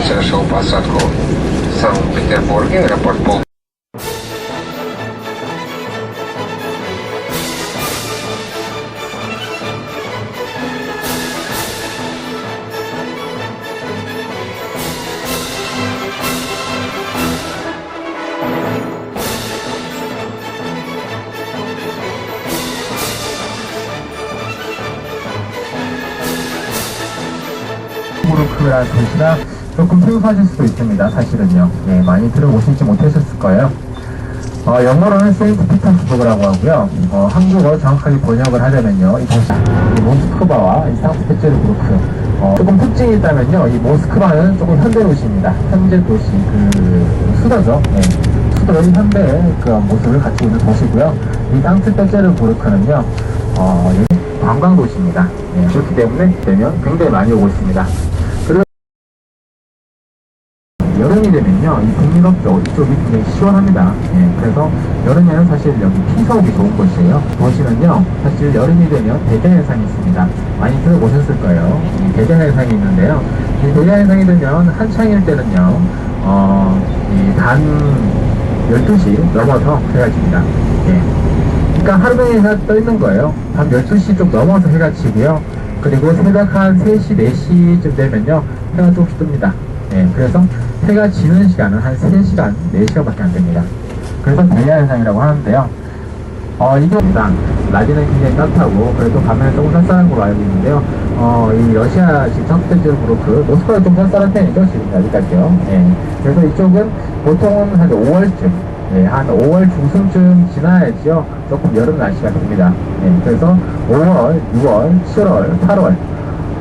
совершил посадку в Санкт-Петербурге, аэропорт Пол. 부르크라는 도시가 조금 생소하실 수도 있습니다. 사실은요. 예, 많이 들어보시지 못하셨을 거예요. 영어로는 세인트 피터스버그라고 하고요. 한국어 정확하게 번역을 하려면요. 이 도시, 이 모스크바와 이 상트페테르부르크. 조금 특징이 있다면요. 이 모스크바는 조금 현대 도시입니다. 현재 도시, 수도죠. 예. 수도의 현대의 그 모습을 갖추고 있는 도시고요. 이 상트페테르부르크는요. 관광 도시입니다. 예, 그렇기 때문에 되면 굉장히 많이 오고 있습니다. 그리고 여름이 되면요, 이 북유럽 쪽 이쪽이 굉장히 시원합니다. 예, 그래서 여름에는 사실 여기 피서 오기 좋은 곳이에요. 도시는요, 사실 여름이 되면 대자연상이 있습니다. 많이 들어보셨을 거예요. 이 대자연상이 있는데요. 이 대자연상이 되면 한창일 때는요, 단 12시 넘어서 해가 집니다. 예. 그러니까 하루 종일 해가 떠 있는 거예요. 밤 12시 좀 넘어서 해가 지고요. 그리고 새벽 한 3시, 4시쯤 되면요. 해가 조금씩 뜹니다. 예, 그래서 해가 지는 시간은 한 3시간, 4시간밖에 안 됩니다. 그래서 대야현상이라고 하는데요. 이게 낮에는 굉장히 따뜻하고, 그래도 밤에는 조금 쌀쌀한 걸로 알고 있는데요. 이 러시아 지금 상트페테르부르크, 모스크바가 좀 쌀쌀한 편이죠, 지금 아직까지요. 예, 그래서 이쪽은 보통은 한 5월쯤, 예, 한 5월 중순쯤 지나야지요. 조금 여름 날씨가 됩니다. 예, 그래서 5월, 6월, 7월, 8월,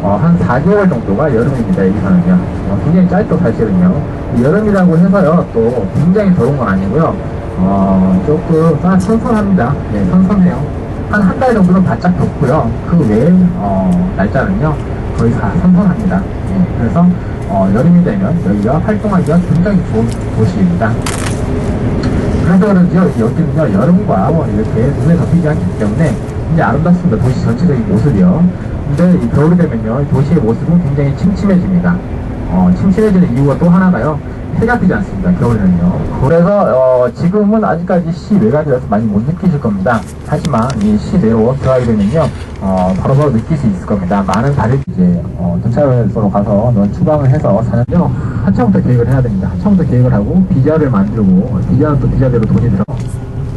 한 4개월 정도가 여름입니다. 여기서는요. 굉장히 짧죠, 사실은요. 여름이라고 해서요, 또 굉장히 더운 건 아니고요. 조금 선선합니다. 예, 선선해요. 한 달 정도는 바짝 덥고요. 그 외에, 날짜는요, 거의 다 선선합니다. 예, 그래서, 여름이 되면 여기가 활동하기가 굉장히 좋은 도시입니다. 그래서 그런지요, 여기는요, 여름과 이렇게 눈에 덮이지 않기 때문에 굉장히 아름답습니다. 도시 전체적인 모습이요. 근데 이 겨울이 되면요, 이 도시의 모습은 굉장히 침침해집니다. 침침해지는 이유가 또 하나가요, 해가 뜨지 않습니다. 겨울에는요. 그래서 지금은 아직까지 시외곽이라서 많이 못 느끼실 겁니다. 하지만 이 시내로 들어가게 되면요, 바로바로 느낄 수 있을 겁니다. 많은 다른 이제 도착소로 가서 추방을 해서 사는요, 한참부터 계획을 해야 됩니다. 한참부터 계획을 하고 비자를 만들고, 비자는 또 비자대로 돈이 들어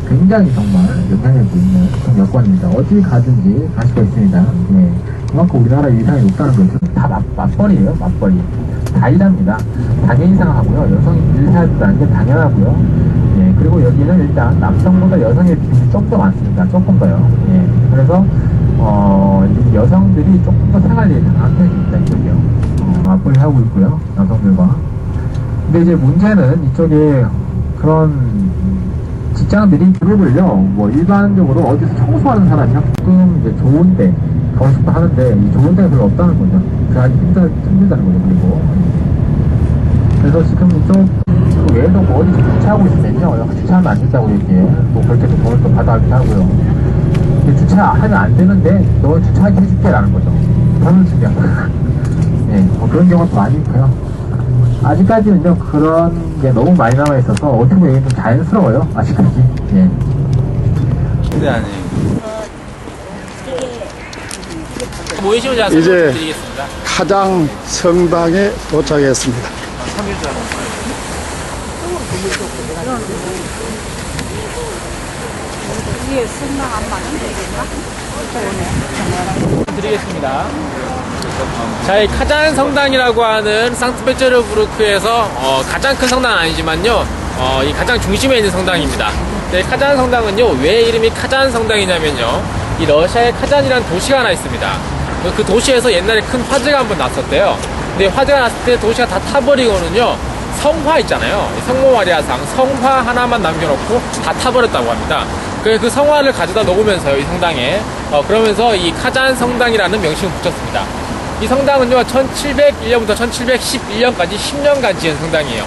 굉장히 정말 영향력이 있는 그런 여건입니다. 어디 가든지 갈 수가 있습니다. 예. 그만큼 우리나라 위상이 높다는 거죠. 다 맞벌이에요, 맞벌이. 다 일합니다. 당연히 생각하고요. 여성이 일해야 된다는 게 당연하고요. 예. 그리고 여기는 일단 남성보다 여성의 비중이 좀 더 많습니다. 조금 더요. 예. 그래서, 여성들이 조금 더 생활력이 강한 편입니다. 이쪽이요. 맞벌이 하고 있고요. 여성들과. 근데 이제 문제는 이쪽에 그런 직장들이 그룹을요, 뭐 일반적으로 어디서 청소하는 사람이요, 조금 이제 좋은데 가고 싶어 하는데 이 좋은 데가 별로 없다는 거죠. 그 아직 힘들다는 거죠. 그리고 그래서 지금 이쪽 외에도 뭐 어디 주차하고 있으면요, 주차하면 안 된다고 얘기해. 뭐 그렇게 또 돈을 또 받아가긴 하고요. 근데 주차하면 안 되는데 너 주차하게 해줄게 라는 거죠. 돈을 주면. 예, 뭐 그런 경우도 많이 있고요. 아직까지는요, 그런 게 너무 많이 남아있어서 어떻게 보면 좀 자연스러워요, 아직까지. 예. 네, 아니. 모이시면 제가 이제 드리겠습니다. 카장 성당에 도착했습니다. 위에 성당 안 맞는 되겠나? 드리겠습니다. 자, 이 카잔 성당이라고 하는 상트페테르부르크에서 가장 큰 성당은 아니지만요, 이 가장 중심에 있는 성당입니다. 네, 카잔 성당은요, 왜 이름이 카잔 성당이냐면요, 이 러시아에 카잔이라는 도시가 하나 있습니다. 그 도시에서 옛날에 큰 화재가 한번 났었대요. 근데 화재가 났을 때 도시가 다 타버리고는요, 성화 있잖아요. 성모 마리아상 성화 하나만 남겨놓고 다 타버렸다고 합니다. 그래서 그 성화를 가져다 놓으면서요, 이 성당에. 그러면서 이 카잔 성당이라는 명칭을 붙였습니다. 이 성당은요, 1701년부터 1711년까지 10년간 지은 성당이에요.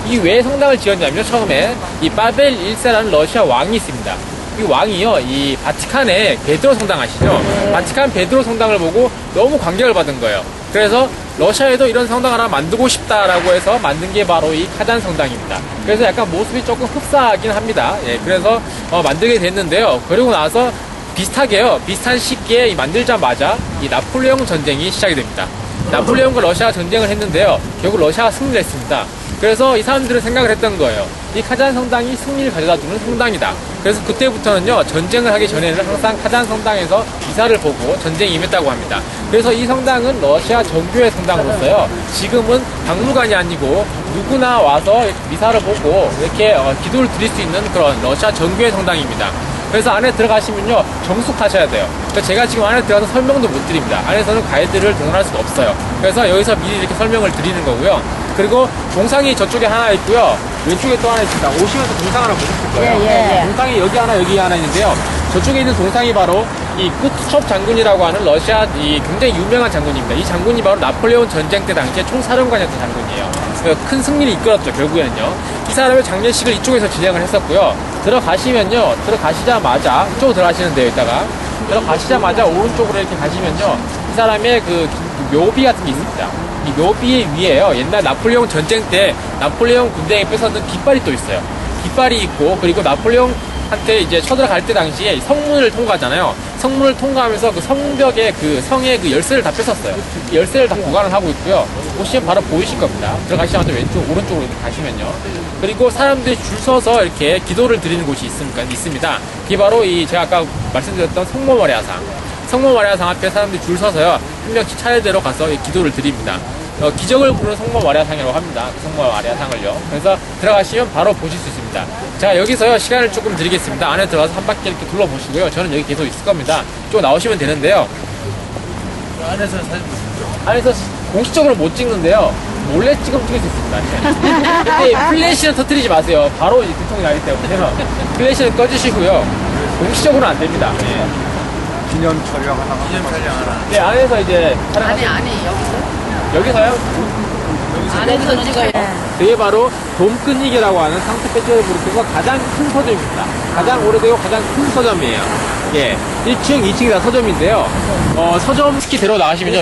이 왜 성당을 지었냐면요, 처음에 이 파벨 1세라는 러시아 왕이 있습니다. 이 왕이요, 이 바티칸의 베드로 성당 아시죠? 바티칸 베드로 성당을 보고 너무 감격을 받은 거예요. 그래서 러시아에도 이런 성당 하나 만들고 싶다라고 해서 만든 게 바로 이 카잔 성당입니다. 그래서 약간 모습이 조금 흡사하긴 합니다. 예, 그래서 만들게 됐는데요. 그리고 나서 비슷하게요. 비슷한 시기에 만들자마자 이 나폴레옹 전쟁이 시작이 됩니다. 나폴레옹과 러시아가 전쟁을 했는데요. 결국 러시아가 승리를 했습니다. 그래서 이 사람들은 생각을 했던 거예요. 이 카잔 성당이 승리를 가져다 주는 성당이다. 그래서 그때부터는요, 전쟁을 하기 전에는 항상 카잔 성당에서 미사를 보고 전쟁에 임했다고 합니다. 그래서 이 성당은 러시아 정교회 성당으로서요, 지금은 박물관이 아니고 누구나 와서 미사를 보고 이렇게 기도를 드릴 수 있는 그런 러시아 정교회 성당입니다. 그래서 안에 들어가시면요, 정숙하셔야 돼요. 그래서 제가 지금 안에 들어가서 설명도 못 드립니다. 안에서는 가이드를 동원할 수가 없어요. 그래서 여기서 미리 이렇게 설명을 드리는 거고요. 그리고 동상이 저쪽에 하나 있고요. 왼쪽에 또 하나 있습니다. 오시면서 동상 하나 보셨을 거예요. 동상이 여기 하나 여기 하나 있는데요. 저쪽에 있는 동상이 바로 이 쿠투첩 장군이라고 하는 러시아 이 굉장히 유명한 장군입니다. 이 장군이 바로 나폴레옹 전쟁 때 당시에 총사령관이었던 장군이에요. 큰 승리를 이끌었죠, 결국에는요. 이 사람의 장례식을 이쪽에서 진행을 했었고요. 들어가시자마자 이쪽으로 들어가시는데요, 이따가. 들어가시자마자 오른쪽으로 이렇게 가시면요. 이 사람의 그 묘비 같은 게 있습니다. 이 묘비 위에요. 옛날 나폴레옹 전쟁 때 나폴레옹 군대에 뺏었던 깃발이 또 있어요. 깃발이 있고, 그리고 나폴레옹한테 이제 쳐들어갈 때 당시에 성문을 통과하잖아요. 성문을 통과하면서 그 성벽에 그 성의 그 열쇠를 다 뺏었어요. 이 열쇠를 다 보관을 하고 있고요. 보시면 바로 보이실 겁니다. 들어가시자마자 왼쪽, 오른쪽으로 이렇게 가시면요. 그리고 사람들이 줄 서서 이렇게 기도를 드리는 곳이 있습니다. 그게 바로 이 제가 아까 말씀드렸던 성모 마리아상. 성모 마리아상 앞에 사람들이 줄 서서요. 한 명씩 차례대로 가서 기도를 드립니다. 기적을 부르는 성모 마리아상이라고 합니다. 그 성모 마리아상을요. 그래서 들어가시면 바로 보실 수 있습니다. 자, 여기서요, 시간을 조금 드리겠습니다. 안에 들어가서 한 바퀴 이렇게 둘러보시고요. 저는 여기 계속 있을 겁니다. 좀 나오시면 되는데요. 안에서 공식적으로 못 찍는데요. 몰래 찍을 수 있습니다. 근데 플래시는 터뜨리지 마세요. 바로 이제 교통이 나기 때문에요. 플래시는 꺼주시고요. 공식적으로는 안 됩니다. 네. 기념 촬영 하나. 네, 안에서 이제 촬영하세요. 아니, 여기서요? 안에서 찍어요. 그게 바로 돔크닉이라고 하는 상트페테르부르크가 가장 큰 서점입니다. 가장 오래되고 가장 큰 서점이에요. 예, 1층, 2층이 다 서점인데요. 서점 스키대로 나가시면요,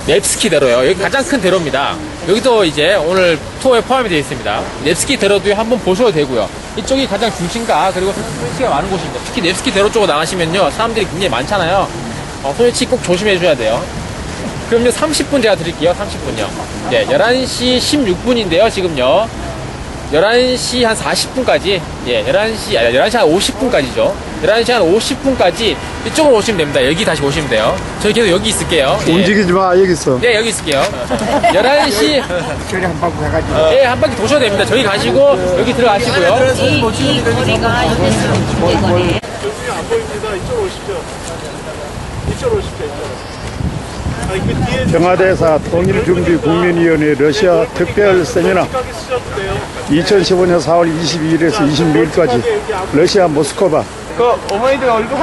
넵스키대로요. 여기 가장 큰 대로입니다. 여기도 이제 오늘 투어에 포함이 되어 있습니다. 넵스키 대로도 한번 보셔도 되고요. 이쪽이 가장 중심가, 그리고 소매치기가 많은 곳입니다. 특히 넵스키 대로 쪽으로 나가시면요, 사람들이 굉장히 많잖아요. 소매치기 꼭 조심해 줘야 돼요. 그럼요, 30분 제가 드릴게요. 30분요. 네, 11시 16분인데요, 지금요. 11시 한 40분까지, 예, 11시 한 50분까지죠. 11시 한 50분까지 이쪽으로 오시면 됩니다. 여기 다시 오시면 돼요. 저희 계속 여기 있을게요. 예. 움직이지 마, 여기 있어. 네, 여기 있을게요. 11시. 저리 한 바퀴 해가지고. 예, 한 바퀴 도셔도 됩니다. 저기 가시고, 여기 들어가시고요. 이 거리가 여기서 이 거리. 저쪽이 안 보입니다. 이쪽으로 오십시오. 이쪽으로 오십시오. 아니, 그 뒤에 평화대사 통일준비 국민위원회 러시아 특별 세미나 가게 쓰셔도 돼요. 2015년 4월 22일에서 26일까지 러시아 모스크바. 그 어머니들 얼굴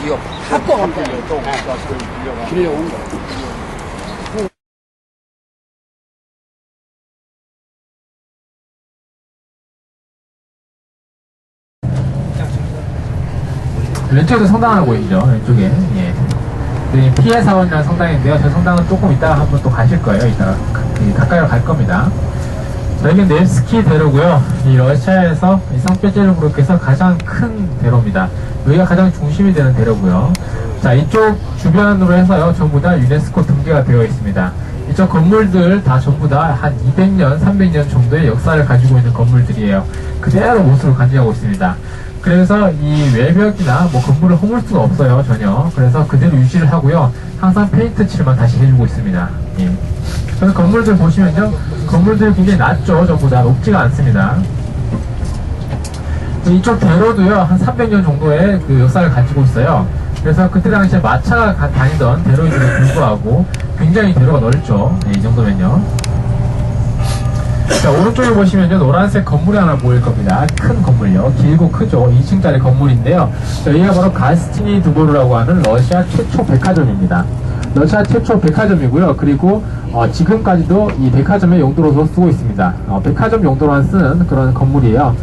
기업 합동합동 빌려온 거. 왼쪽에도 성당 하나 보이시죠? 왼쪽에. 예. 네, 피해 사원이라는 성당인데요. 저 성당은 조금 이따가 한번 또 가실 거예요. 이따가 가까이로 갈 겁니다. 자, 여기 네브스키 대로고요. 이 러시아에서 이 상트페테르부르크에서 가장 큰 대로입니다. 여기가 가장 중심이 되는 대로고요. 자, 이쪽 주변으로 해서요, 전부 다 유네스코 등재가 되어 있습니다. 이쪽 건물들 다 전부 다 한 200년, 300년 정도의 역사를 가지고 있는 건물들이에요. 그대로 모습을 간직하고 있습니다. 그래서 이 외벽이나 뭐 건물을 허물 수가 없어요, 전혀. 그래서 그대로 유지를 하고요. 항상 페인트 칠만 다시 해주고 있습니다. 예. 그래서 건물들 보시면요, 건물들이 굉장히 낮죠. 전부 다 높지가 않습니다. 이쪽 대로도요, 한 300년 정도의 그 역사를 가지고 있어요. 그래서 그때 당시에 마차가 다니던 대로임에도 불구하고 굉장히 대로가 넓죠. 네, 이 정도면요. 자, 오른쪽에 보시면요, 노란색 건물이 하나 보일 겁니다. 큰 건물요. 길고 크죠. 2층짜리 건물인데요. 여기가 바로 가스티니 두보르라고 하는 러시아 최초 백화점입니다. 러시아 최초 백화점이고요. 그리고 지금까지도 이 백화점의 용도로서 쓰고 있습니다. 백화점 용도로만 쓰는 그런 건물이에요.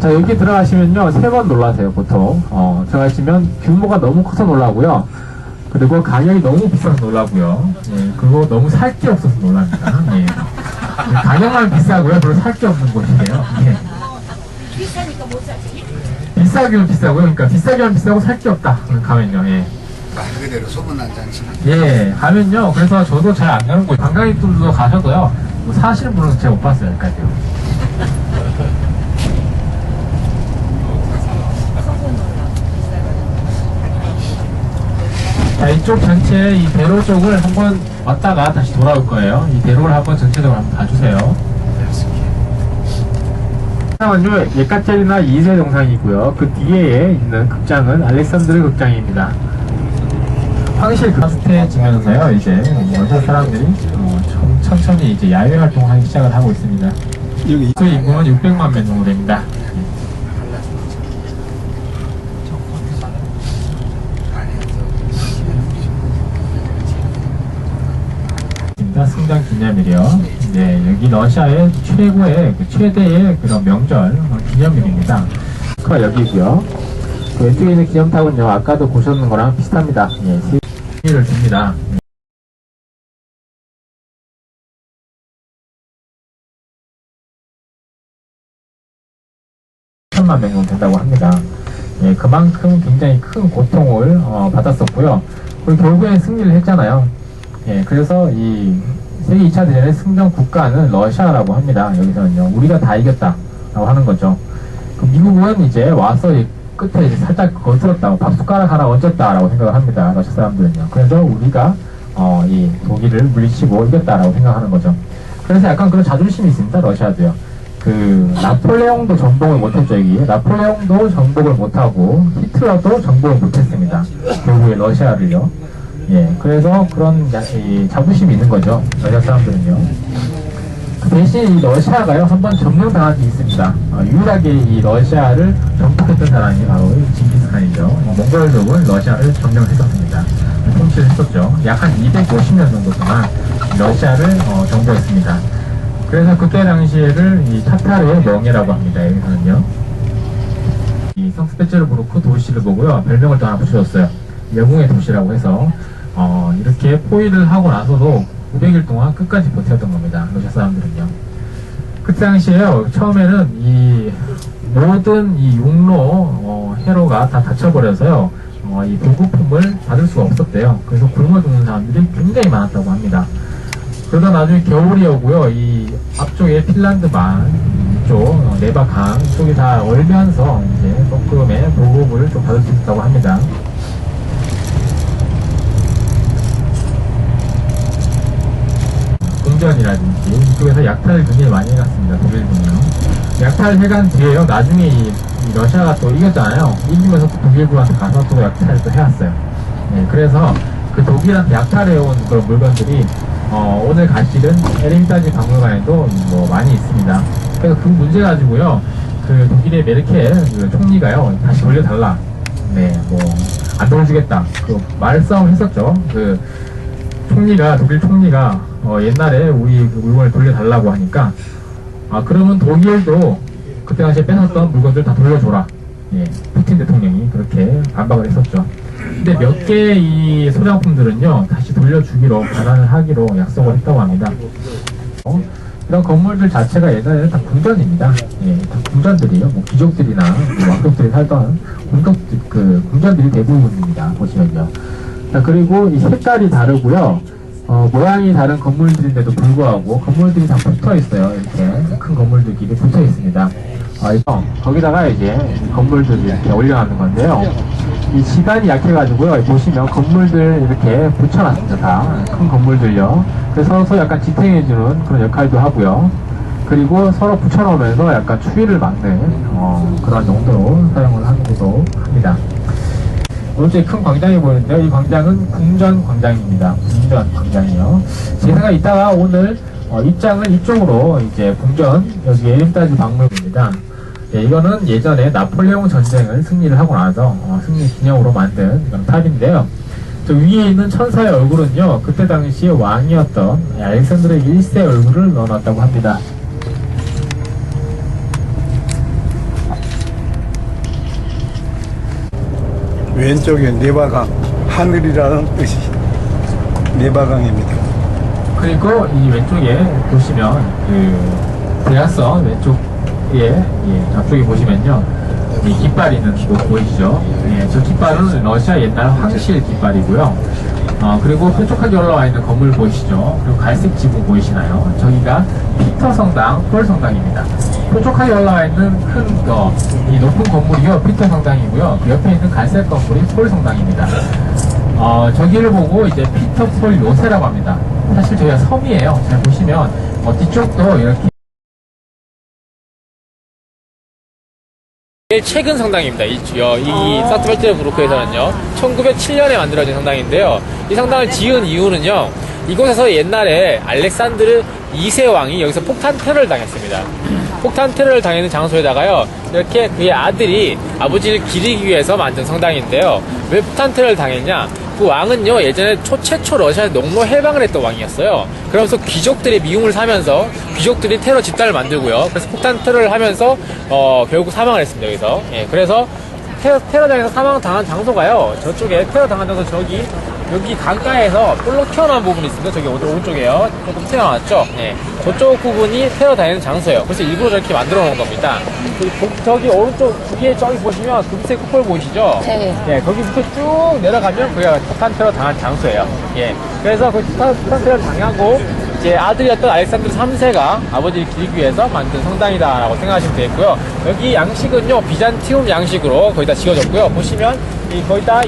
자, 여기 들어가시면요, 3번 놀라세요, 보통. 들어가시면 규모가 너무 커서 놀라고요. 그리고 가격이 너무 비싸서 놀라고요. 예, 그리고 너무 살 게 없어서 놀랍니다. 예. 가격만 비싸고요. 별로 살 게 없는 곳이에요. 예. 비싸니까 못 사지. 비싸기는 비싸고요. 그러니까 비싸기는 비싸고 살 게 없다. 가면요. 예. 말 그대로 소문난 장치는. 예, 가면요. 그래서 저도 잘 안 가는 곳, 관광객들도 가셔도요, 뭐 사시는 분은 제가 못 봤어요, 여기까지요. 자, 이쪽 전체 이 대로 쪽을 한번 왔다가 다시 돌아올 거예요. 이 대로를 한번 전체적으로 한번 봐주세요. 극장은요, 예카테리나 2세 동상이고요. 그 뒤에 있는 극장은 알렉산드르 극장입니다. 황실 가스트해지면서요, 이제 러시아 사람들이 천천히 이제 야외 활동을 하기 시작을 하고 있습니다. 여기 그 인구는 600만 명 정도 됩니다. 승전 기념일이요. 네, 여기 러시아의 최고의 최대의 그런 명절 기념일입니다. 그 여기고요. 그 왼쪽에 있는 기념탑은요, 아까도 보셨는 거랑 비슷합니다. 예, 시를 줍니다. 3만 명 정도 된다고 합니다. 예, 그만큼 굉장히 큰 고통을 받았었고요. 그리고 결국엔 승리를 했잖아요. 예, 그래서 이 세계 2차 대전의 승전 국가는 러시아라고 합니다. 여기서는요, 우리가 다 이겼다라고 하는 거죠. 그 미국은 이제 와서 끝에 이제 살짝 거슬렀다고, 밥숟가락 하나 얹었다라고 생각을 합니다. 러시아 사람들은요. 그래서 우리가 이 독일을 물리치고 이겼다라고 생각하는 거죠. 그래서 약간 그런 자존심이 있습니다. 러시아도요. 그 나폴레옹도 정복을 못했죠. 여기 나폴레옹도 정복을 못하고 히틀러도 정복을 못했습니다. 결국에 러시아를요. 예, 그래서 그런 자부심이 있는 거죠. 러시아 사람들은요. 그 대신 이 러시아가요, 한번 점령당한 적이 있습니다. 유일하게 이 러시아를 정복했던 사람이 바로 징기스칸이죠. 몽골족은 러시아를 점령했었습니다. 통치를 했었죠. 약 한 250년 정도 동안 러시아를 정복했습니다. 그래서 그때 당시에를 이 타타르의 명예라고 합니다. 여기서는요. 이 상트페테르부르크 도시를 보고요, 별명을 또 하나 붙여줬어요. 영웅의 도시라고 해서 이렇게 포위를 하고 나서도 900일 동안 끝까지 버텼던 겁니다. 러시아 사람들은요. 그때 당시에요, 처음에는 이 모든 이 육로 해로가 다 닫혀버려서요, 이 보급품을 받을 수가 없었대요. 그래서 굶어 죽는 사람들이 굉장히 많았다고 합니다. 그러다 나중에 겨울이 오고요, 이 앞쪽에 핀란드만 이쪽 네바강 쪽이 다 얼면서 이제 조금의 보급을 좀 받을 수 있다고 합니다. 공전이라든지 이쪽에서 약탈을 굉장히 많이 해갔습니다. 독일군이요. 약탈을 해간 뒤에요, 나중에 이 러시아가 또 이겼잖아요. 이기면서 독일군한테 가서 또 약탈을 또 해왔어요. 네, 그래서 그 독일한테 약탈해온 그런 물건들이 오늘 가실은 에르미타지 박물관에도 뭐 많이 있습니다. 그래서 그 문제 가지고요, 그 독일의 메르켈 그 총리가요, 다시 돌려달라. 네, 뭐 안 돌려주겠다. 그 말싸움 했었죠. 그 총리가, 독일 총리가 옛날에 우리 그 물건을 돌려달라고 하니까, 그러면 독일도 그때 당시에 뺏었던 물건들 다 돌려줘라. 예, 푸틴 대통령이 그렇게 반박을 했었죠. 근데 몇 개의 이 소장품들은요, 다시 돌려주기로 반환을 하기로 약속을 했다고 합니다. 이런 건물들 자체가 예전에는 다 궁전입니다. 예, 다 궁전들이요. 뭐 귀족들이나 뭐 왕족들이 살던 궁전들이 대부분입니다. 보시면요. 자, 그리고 이 색깔이 다르고요. 모양이 다른 건물들인데도 불구하고 건물들이 다 붙어 있어요. 이렇게 큰 건물들끼리 붙어 있습니다. 거기다가 이제 건물들을 이렇게 올려놓는 건데요. 이 지단이 약해가지고요. 보시면 건물들 이렇게 붙여놨습니다. 다 큰 건물들요. 그래서 서로 약간 지탱해주는 그런 역할도 하고요. 그리고 서로 붙여놓으면서 약간 추위를 막는 그런 용도로 사용을 하기도 합니다. 오른쪽에 큰 광장이 보이는데요. 이 광장은 궁전 광장입니다. 궁전 광장이요. 제가 이따가 오늘 입장은 이쪽으로 이제 궁전 여기 에림따즈 박물관입니다. 네, 이거는 예전에 나폴레옹 전쟁을 승리를 하고 나서 승리 기념으로 만든 그런 탑인데요. 저 위에 있는 천사의 얼굴은요, 그때 당시에 왕이었던 알렉산드로 1세 얼굴을 넣어놨다고 합니다. 왼쪽에 네바강, 하늘이라는 뜻이 네바강입니다. 그리고 이 왼쪽에 보시면 그 대각선 왼쪽에 앞쪽에 보시면요, 이 깃발 있는 곳 보이시죠? 예, 저 깃발은 러시아 옛날 황실 깃발이고요. 그리고 뾰족하게 올라와 있는 건물 보이시죠? 그리고 갈색 지붕 보이시나요? 저기가 피터 성당, 폴 성당입니다. 뾰족하게 올라와 있는 이 높은 건물이요, 피터 성당이고요. 그 옆에 있는 갈색 건물이 폴 성당입니다. 저기를 보고 이제 피터 폴 요새라고 합니다. 사실 저희가 섬이에요. 잘 보시면 뒤쪽도 이렇게 제일 최근 성당입니다. 이 상트페테르부르크에서는요, 1907년에 만들어진 성당인데요. 이 성당을 지은 이유는요, 이곳에서 옛날에 알렉산드르 2세 왕이 여기서 폭탄 테러를 당했습니다. 폭탄 테러를 당했는 장소에다가요, 이렇게 그의 아들이 아버지를 기리기 위해서 만든 성당인데요. 왜 폭탄 테러를 당했냐? 그 왕은요, 예전에 최초 러시아에 농로 해방을 했던 왕이었어요. 그러면서 귀족들의 미움을 사면서 귀족들이 테러 집단을 만들고요. 그래서 폭탄 테러를 하면서 결국 사망을 했습니다. 여기서. 예, 그래서 테러장에서 사망당한 장소가요, 저쪽에 테러당한 장소 여기 강가에서 볼록 튀어나온 부분이 있습니다. 저기 오른쪽에요. 조금 튀어나왔죠? 네. 저쪽 부분이 테러 당하는 장소예요. 그래서 일부러 저렇게 만들어 놓은 겁니다. 저기 오른쪽 위에 저기 보시면 금색 콧볼 보이시죠? 네. 예, 거기부터 쭉 내려가면 그게 폭탄 테러 당한 장소예요. 예. 그래서 그 폭탄 테러 당하고 이제 아들이었던 알렉산드르 3세가 아버지를 기리기 위해서 만든 성당이다라고 생각하시면 되겠고요. 여기 양식은요, 비잔티움 양식으로 거의 다 지어졌고요. 보시면 거의 다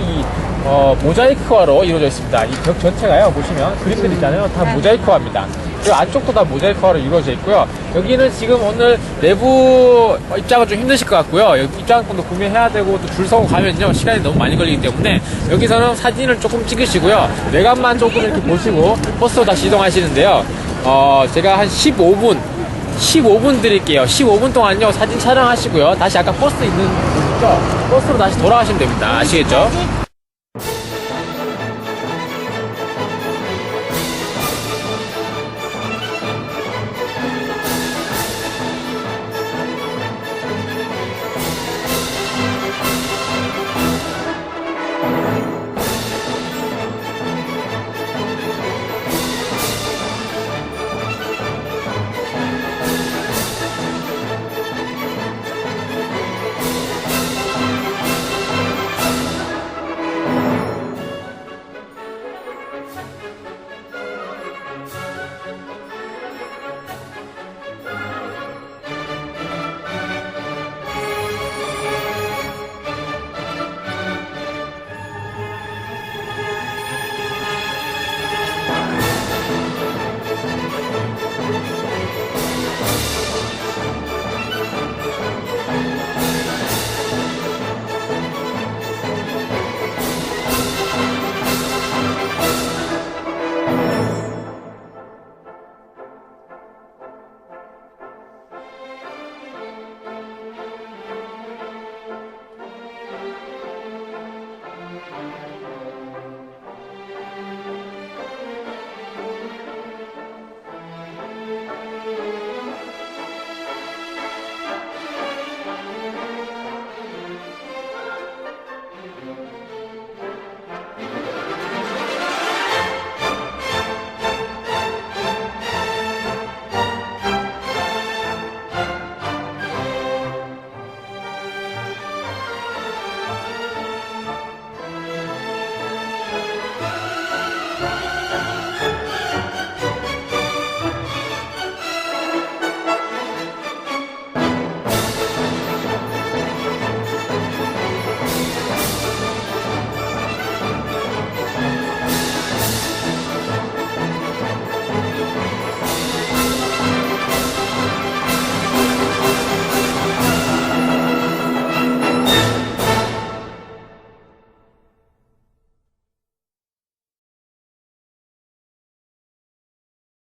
모자이크화로 이루어져 있습니다. 이 벽 전체가요, 보시면 그림들 있잖아요, 다 모자이크화입니다. 그리고 안쪽도 다 모자이크화로 이루어져 있고요. 여기는 지금 오늘 내부 입장은 좀 힘드실 것 같고요. 여기 입장권도 구매해야 되고 또 줄 서고 가면요, 시간이 너무 많이 걸리기 때문에 여기서는 사진을 조금 찍으시고요, 외관만 조금 이렇게 보시고 버스로 다시 이동하시는데요. 제가 한 15분 드릴게요. 15분 동안요, 사진 촬영하시고요, 다시 아까 버스 있는 곳 있죠? 버스로 다시 돌아가시면 됩니다. 아시겠죠?